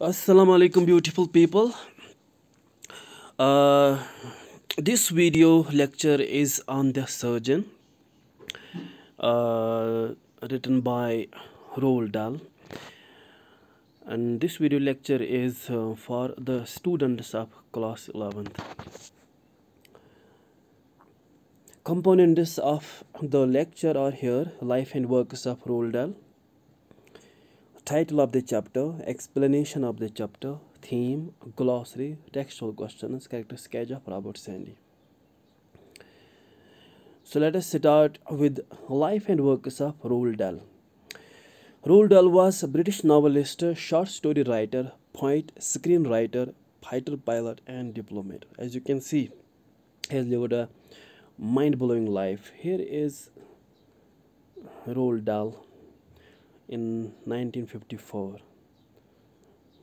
Assalamu alaikum, beautiful people. Uh, this video lecture is on the surgeon, uh, written by Roald Dahl, and this video lecture is for the students of class 11th. Components of the lecture are here: life and works of Roald Dahl, title of the chapter, explanation of the chapter, theme, glossary, textual questions, character sketch of Robert Sandy. So let us start with life and works of Roald Dahl. Roald Dahl was a British novelist, short story writer, poet, screenwriter, fighter pilot, and diplomat. As you can see, he has lived a mind-blowing life. Here is Roald Dahl in 1954,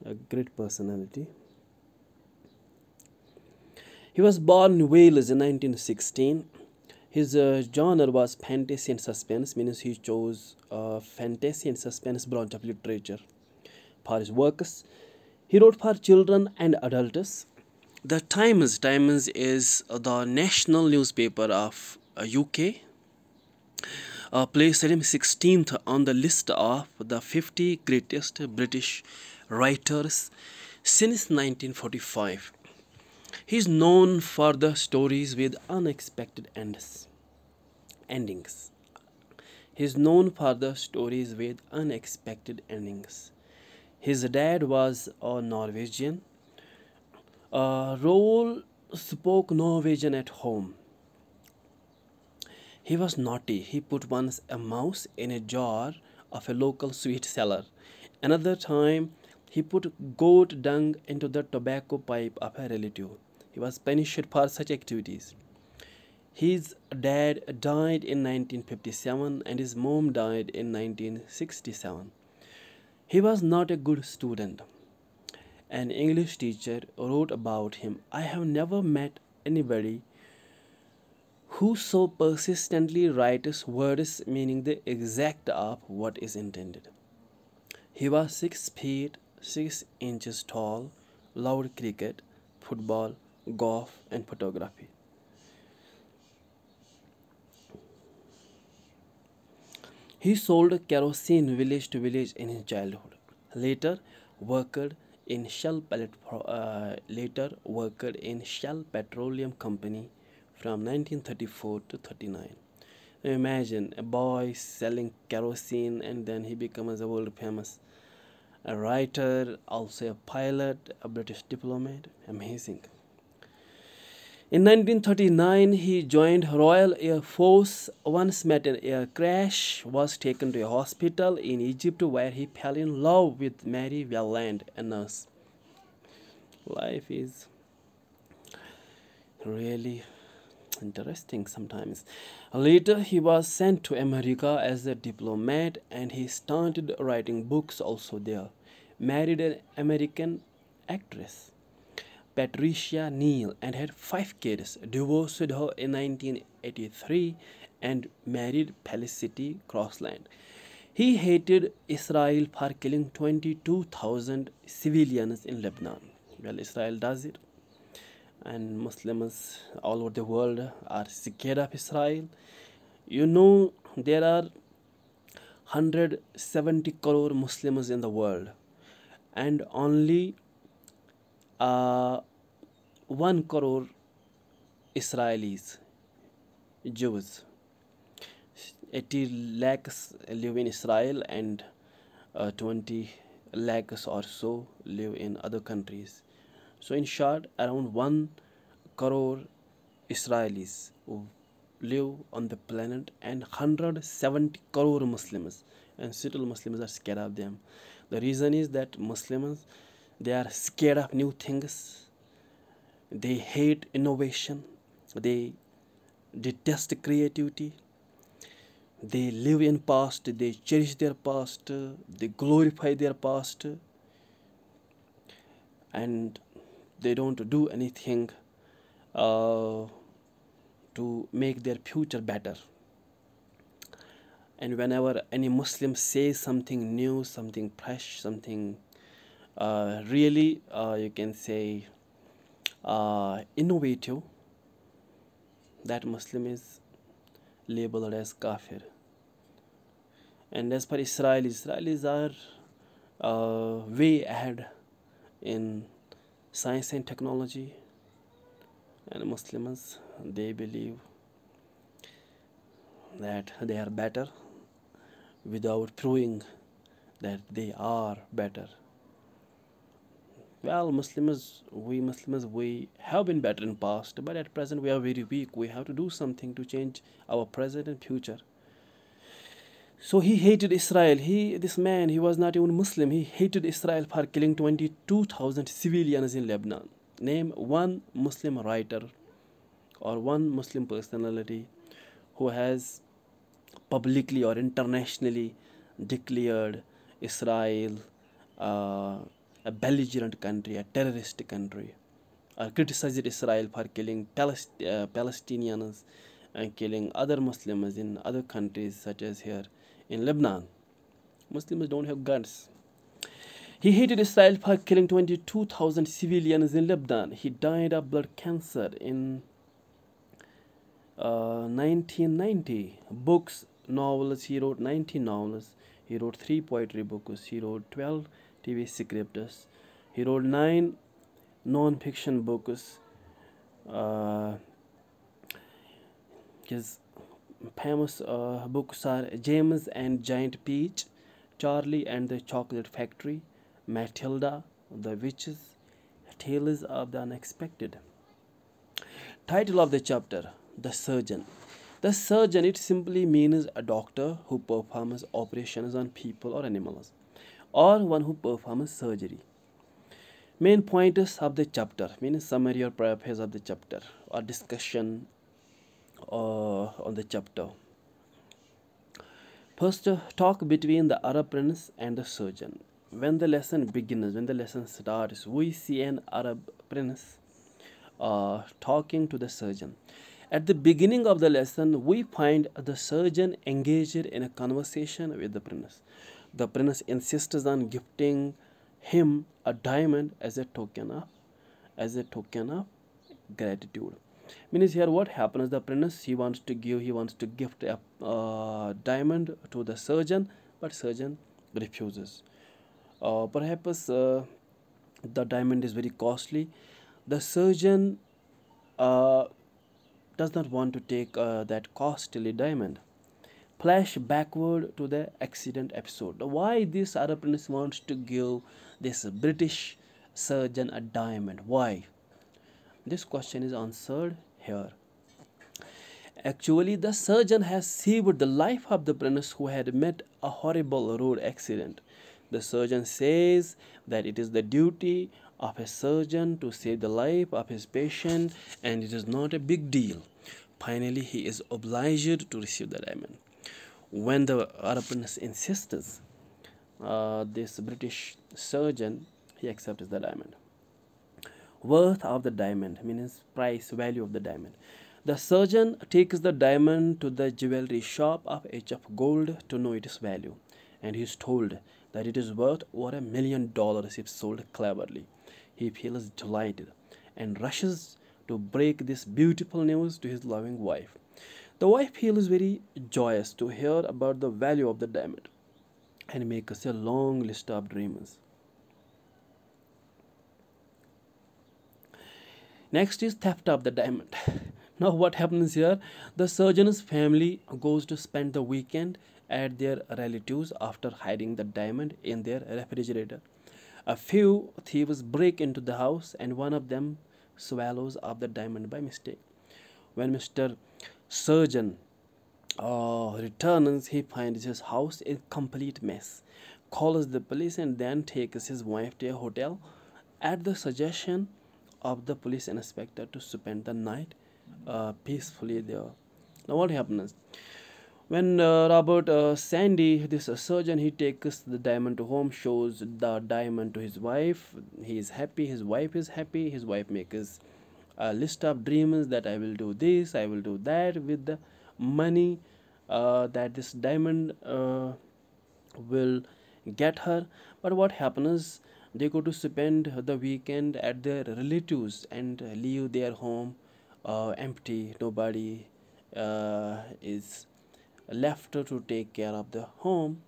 a great personality. He was born in Wales in 1916. His genre was fantasy and suspense, means he chose fantasy and suspense branch of literature for his works. He wrote for children and adults. The Times is the national newspaper of UK. Placed him 16th on the list of the 50 greatest British writers since 1945. He is known for the stories with unexpected endings. He is known for the stories with unexpected endings. His dad was a Norwegian. Roald spoke Norwegian at home. He was naughty. He put once a mouse in a jar of a local sweet seller. Another time, he put goat dung into the tobacco pipe of a relative. He was punished for such activities. His dad died in 1957 and his mom died in 1967. He was not a good student. An English teacher wrote about him, "I have never met anybody who so persistently writes words meaning the exact of what is intended." He was 6 feet 6 inches tall, loved cricket, football, golf, and photography. He sold kerosene village to village in his childhood. Later, worked in Shell Petroleum Company from 1934 to 39. Now imagine a boy selling kerosene and then he becomes a world famous a writer, also a pilot, a British diplomat. Amazing. In 1939, he joined Royal Air Force. Once met an air crash, was taken to a hospital in Egypt where he fell in love with Mary Welland, a nurse. Life is really interesting sometimes. Later, he was sent to America as a diplomat and he started writing books also there. Married an American actress, Patricia Neal, and had 5 kids. Divorced her in 1983 and married Felicity Crossland. He hated Israel for killing 22,000 civilians in Lebanon. Well, Israel does it, and Muslims all over the world are scared of Israel. You know, there are 170 crore Muslims in the world, and only 1 crore Israelis, Jews. 80 lakhs live in Israel and 20 lakhs or so live in other countries. So in short, around 1 crore Israelis who live on the planet and 170 crore Muslims, and still Muslims are scared of them. The reason is that Muslims, they are scared of new things. They hate innovation. They detest creativity. They live in past. They cherish their past. They glorify their past. And they don't do anything to make their future better. And whenever any Muslim says something new, something fresh, something really, you can say, innovative, that Muslim is labeled as kafir. And as per Israelis are way ahead in science and technology, and Muslims, they believe that they are better without proving that they are better. Well, Muslims, we have been better in past, but at present we are very weak. We have to do something to change our present and future. So he hated Israel. This man, he was not even Muslim. He hated Israel for killing 22,000 civilians in Lebanon. Name one Muslim writer or one Muslim personality who has publicly or internationally declared Israel a belligerent country, a terrorist country, or criticized Israel for killing Palestinians and killing other Muslims in other countries, such as here in Lebanon. Muslims don't have guns. He hated Israel for killing 22,000 civilians in Lebanon. He died of blood cancer in 1990. Books, novels, he wrote 19 novels. He wrote 3 poetry books. He wrote 12 TV scripts. He wrote 9 non-fiction books. His famous books are James and Giant Peach, Charlie and the Chocolate Factory, Matilda, The Witches, Tales of the Unexpected. Title of the chapter: The Surgeon. The surgeon, it simply means a doctor who performs operations on people or animals, or one who performs surgery. Main pointers of the chapter, means summary or preface of the chapter, or discussion on the chapter. First, talk between the Arab prince and the surgeon. When the lesson begins, when the lesson starts, we see an Arab prince talking to the surgeon. At the beginning of the lesson, we find the surgeon engaged in a conversation with the prince. The prince insists on gifting him a diamond as a token of gratitude. Means here what happens, the prince, he wants to gift a diamond to the surgeon, but surgeon refuses. Perhaps the diamond is very costly. The surgeon does not want to take that costly diamond. Flash backward to the accident episode. Why this Arab prince wants to give this British surgeon a diamond? Why? This question is answered here. Actually, the surgeon has saved the life of the prince who had met a horrible road accident. The surgeon says that it is the duty of a surgeon to save the life of his patient, and it is not a big deal. Finally, he is obliged to receive the diamond. When the Arab prince insists, this British surgeon, he accepts the diamond. Worth of the diamond means price, value of the diamond. The surgeon takes the diamond to the jewelry shop of H of gold to know its value, and he is told that it is worth over $1 million if sold cleverly. He feels delighted and rushes to break this beautiful news to his loving wife. The wife feels very joyous to hear about the value of the diamond and makes a long list of dreams. Next is theft of the diamond. Now what happens here? The surgeon's family goes to spend the weekend at their relatives after hiding the diamond in their refrigerator. A few thieves break into the house and one of them swallows up the diamond by mistake. When Mr. Surgeon returns, he finds his house in complete mess, calls the police, and then takes his wife to a hotel at the suggestion of the police inspector to spend the night peacefully there. Now what happens? When Robert Sandy, this surgeon, he takes the diamond to home, shows the diamond to his wife. He is happy, his wife is happy. His wife makes a list of dreams that I will do this, I will do that with the money that this diamond will get her. But what happens? They go to spend the weekend at their relatives and leave their home empty. Nobody is left to take care of the home.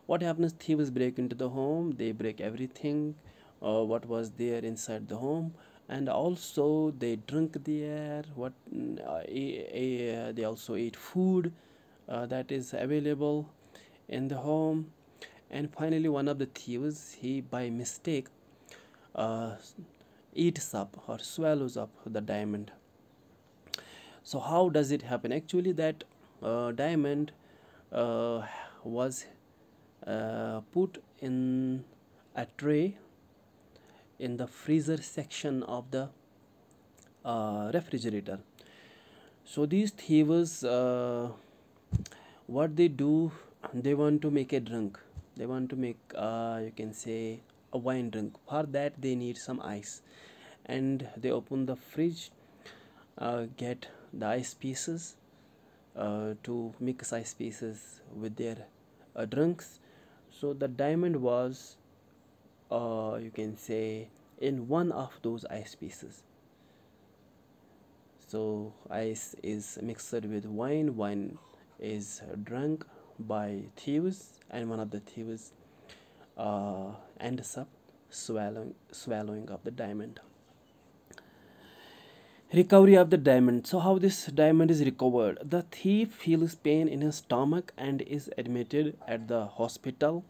What happens? Thieves break into the home. They break everything what was there inside the home, and also they drink there. They also eat food that is available in the home. And finally, one of the thieves, he by mistake uh, eats up or swallows up the diamond. So how does it happen? Actually, that diamond uh, was put in a tray in the freezer section of the refrigerator. So these thieves, what they do, they want to make a drink. They want to make, you can say, a wine drink. For that, they need some ice, and they open the fridge, get the ice pieces to mix ice pieces with their drinks. So the diamond was, you can say, in one of those ice pieces. So ice is mixed with wine. Wine is drunk by thieves, and one of the thieves ends up swallowing up the diamond. Recovery of the diamond. So how this diamond is recovered? The thief feels pain in his stomach and is admitted at the hospital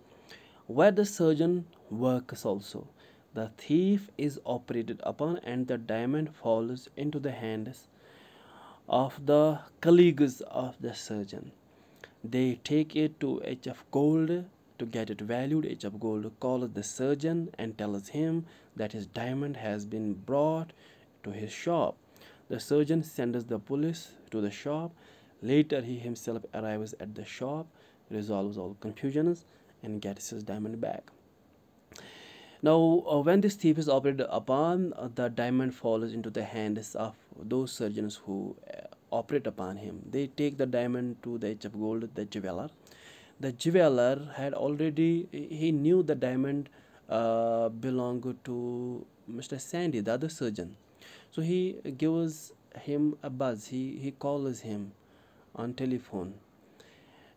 where the surgeon works also. The thief is operated upon and the diamond falls into the hands of the colleagues of the surgeon. They take it to H.F. Gold to get it valued. H.F. Gold calls the surgeon and tells him that his diamond has been brought to his shop. The surgeon sends the police to the shop. Later, he himself arrives at the shop, resolves all confusions, and gets his diamond back. Now, when this thief is operated upon, the diamond falls into the hands of those surgeons who operate upon him. They take the diamond to the H.F. Gold, the jeweler. The jeweler had already, he knew the diamond belonged to Mr. Sandy, the other surgeon. So he gives him a buzz. He calls him on telephone,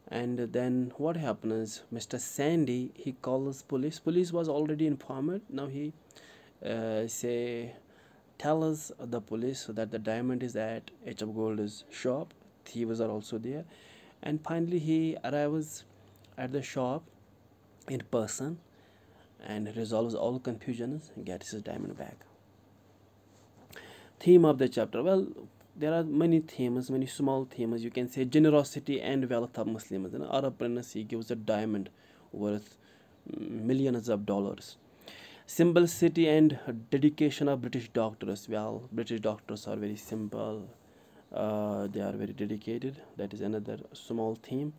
and then what happens? Mr. Sandy, he calls police. Police was already informed. Now he say tells the police that the diamond is at H.F. Gold's shop. Thieves are also there, and finally he arrives at the shop in person and resolves all confusions and gets his diamond back. Theme of the chapter. Well, there are many themes, many small themes. You can say generosity and wealth of Muslims. An Arab prince, he gives a diamond worth millions of dollars. Simplicity and dedication of British doctors. Well, British doctors are very simple. They are very dedicated. That is another small theme.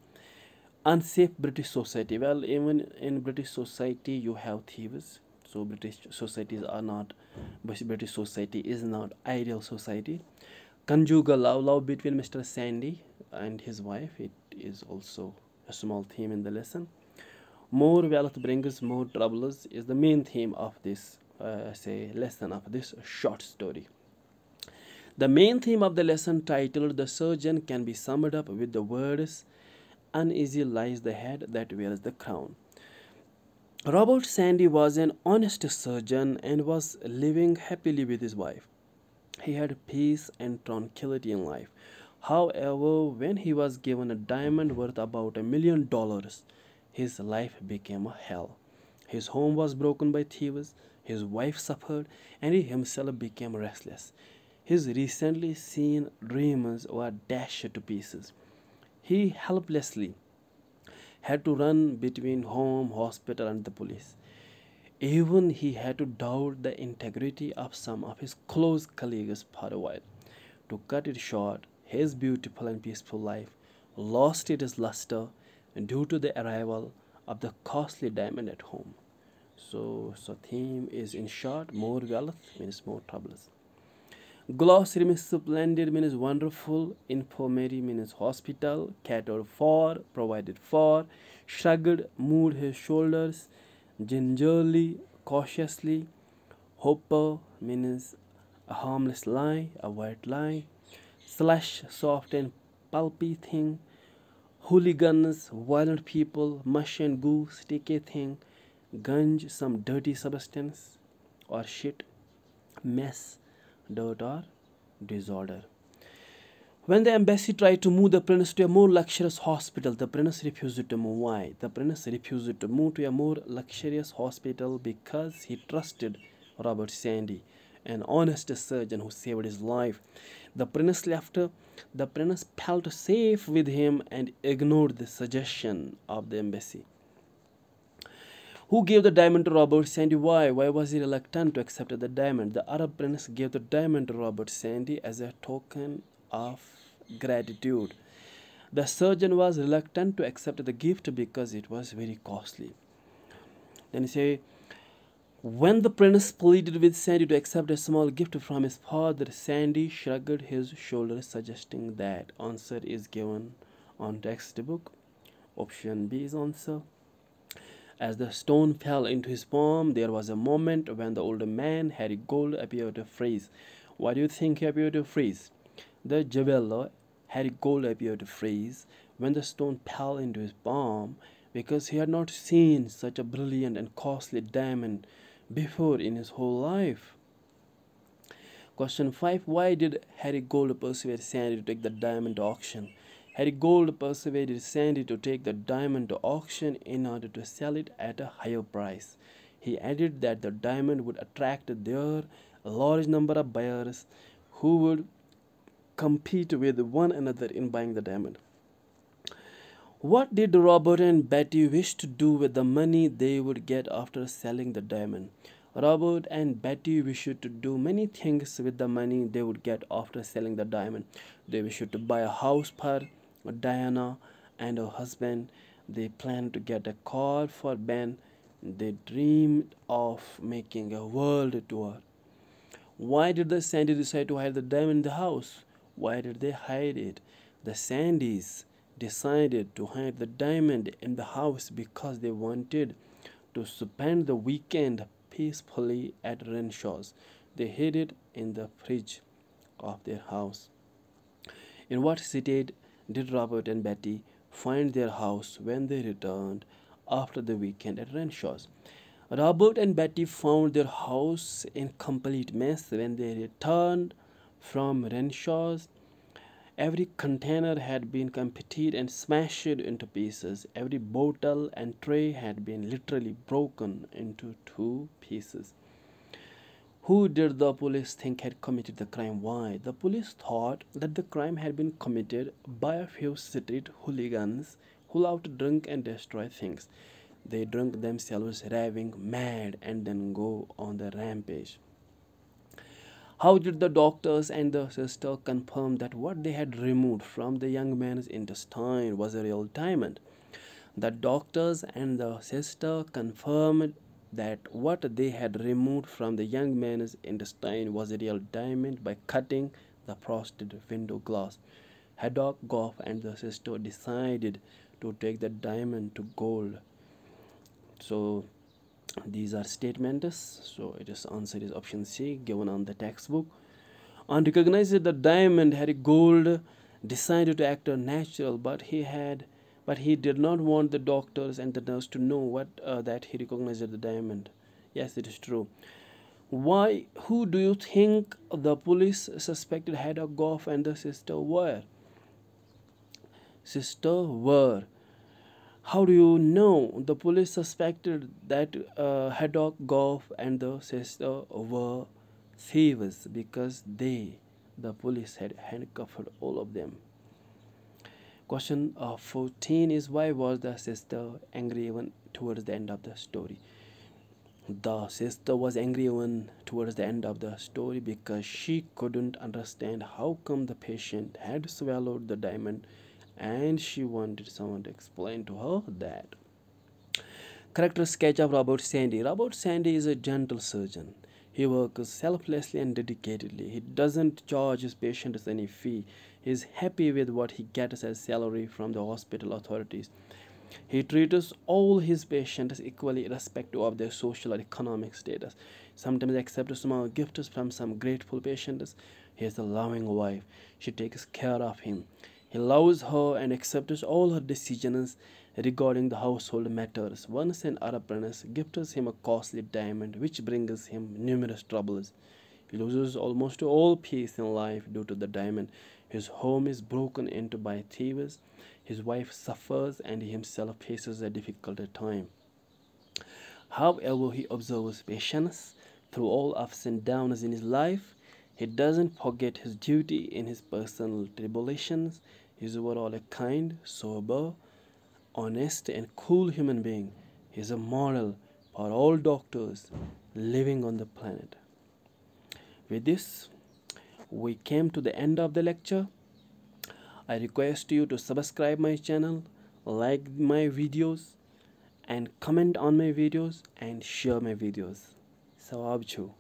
Unsafe British society. Well, even in British society, you have thieves. So British society is not ideal society. Conjugal love between Mr. Sandy and his wife. It is also a small theme in the lesson. More wealth brings more troubles is the main theme of this lesson of this short story. The main theme of the lesson titled The Surgeon can be summed up with the words, uneasy lies the head that wears the crown. Robert Sandy was an honest surgeon and was living happily with his wife. He had peace and tranquility in life. However, when he was given a diamond worth about $1 million, his life became a hell. His home was broken by thieves, his wife suffered, and he himself became restless. His recently seen dreams were dashed to pieces. He helplessly had to run between home, hospital, and the police. Even he had to doubt the integrity of some of his close colleagues for a while. To cut it short, his beautiful and peaceful life lost its luster due to the arrival of the costly diamond at home. So theme is in short, more wealth means more troubles. Glossary means splendid means wonderful, infirmary means hospital, catered for, provided for, shrugged, moved his shoulders, gingerly, cautiously. Hopper means a harmless lie, a white lie. Slush, soft and pulpy thing. Hooligans, violent people. Mush and goo, sticky thing. Gunge, some dirty substance. Or shit, mess, dirt or disorder. When the embassy tried to move the prince to a more luxurious hospital, the prince refused to move. Why? The prince refused to move to a more luxurious hospital because he trusted Robert Sandy, an honest surgeon who saved his life. The prince left. The prince felt safe with him and ignored the suggestion of the embassy. Who gave the diamond to Robert Sandy? Why? Why was he reluctant to accept the diamond? The Arab prince gave the diamond to Robert Sandy as a token of gratitude. The surgeon was reluctant to accept the gift because it was very costly. Then you say, when the prince pleaded with Sandy to accept a small gift from his father, Sandy shrugged his shoulders, suggesting that answer is given on textbook. Option B is answer. As the stone fell into his palm, there was a moment when the older man, Harry Gold, appeared to freeze. Why do you think he appeared to freeze? The jeweler, Harry Gold, appeared to freeze when the stone fell into his palm because he had not seen such a brilliant and costly diamond before in his whole life. Question 5. Why did Harry Gold persuade Sandy to take the diamond to auction? Harry Gold persuaded Sandy to take the diamond to auction in order to sell it at a higher price. He added that the diamond would attract there a large number of buyers who would compete with one another in buying the diamond. What did Robert and Betty wish to do with the money they would get after selling the diamond? Robert and Betty wished to do many things with the money they would get after selling the diamond. They wished to buy a house for Diana and her husband. They planned to get a car for Ben. They dreamed of making a world tour. Why did the Sandy decide to hide the diamond in the house? Why did they hide it? The Sandys decided to hide the diamond in the house because they wanted to spend the weekend peacefully at Renshaw's. They hid it in the fridge of their house. In what state did Robert and Betty find their house when they returned after the weekend at Renshaw's? Robert and Betty found their house in complete mess when they returned from Renshaw's. Every container had been emptied and smashed into pieces. Every bottle and tray had been literally broken into two pieces. Who did the police think had committed the crime? Why? The police thought that the crime had been committed by a few street hooligans who loved to drink and destroy things. They drunk themselves raving mad and then go on the rampage. How did the doctors and the sister confirm that what they had removed from the young man's intestine was a real diamond? The doctors and the sister confirmed that what they had removed from the young man's intestine was a real diamond by cutting the frosted window glass. Haddock, Goff, and the sister decided to take the diamond to gold. So these are statements. So it is answer is option C given on the textbook. On recognizing the diamond, Harry Gold decided to act natural, but he did not want the doctors and the nurse to know that he recognized the diamond. Yes, it is true. Why? Who do you think the police suspected Haddock, Goff, and the sister were? How do you know the police suspected that Haddock, Goff, and the sister were thieves? Because the police had handcuffed all of them. Question 14 is, why was the sister angry even towards the end of the story? The sister was angry even towards the end of the story because she couldn't understand how come the patient had swallowed the diamond, and she wanted someone to explain to her that. Character sketch of Robert Sandy. Robert Sandy is a gentle surgeon. He works selflessly and dedicatedly. He doesn't charge his patients any fee. He is happy with what he gets as salary from the hospital authorities. He treats all his patients equally, irrespective of their social or economic status. Sometimes accepts small gifts from some grateful patients. He is a loving wife. She takes care of him. He loves her and accepts all her decisions regarding the household matters. Once an apprentice gifts him a costly diamond, which brings him numerous troubles. He loses almost all peace in life due to the diamond. His home is broken into by thieves. His wife suffers and he himself faces a difficult time. However, he observes patience through all ups and downs in his life. He doesn't forget his duty in his personal tribulations. He is overall a kind, sober, honest, and cool human being. He is a model for all doctors living on the planet. With this, we came to the end of the lecture. I request you to subscribe my channel, like my videos, and comment on my videos and share my videos. Sawab chu.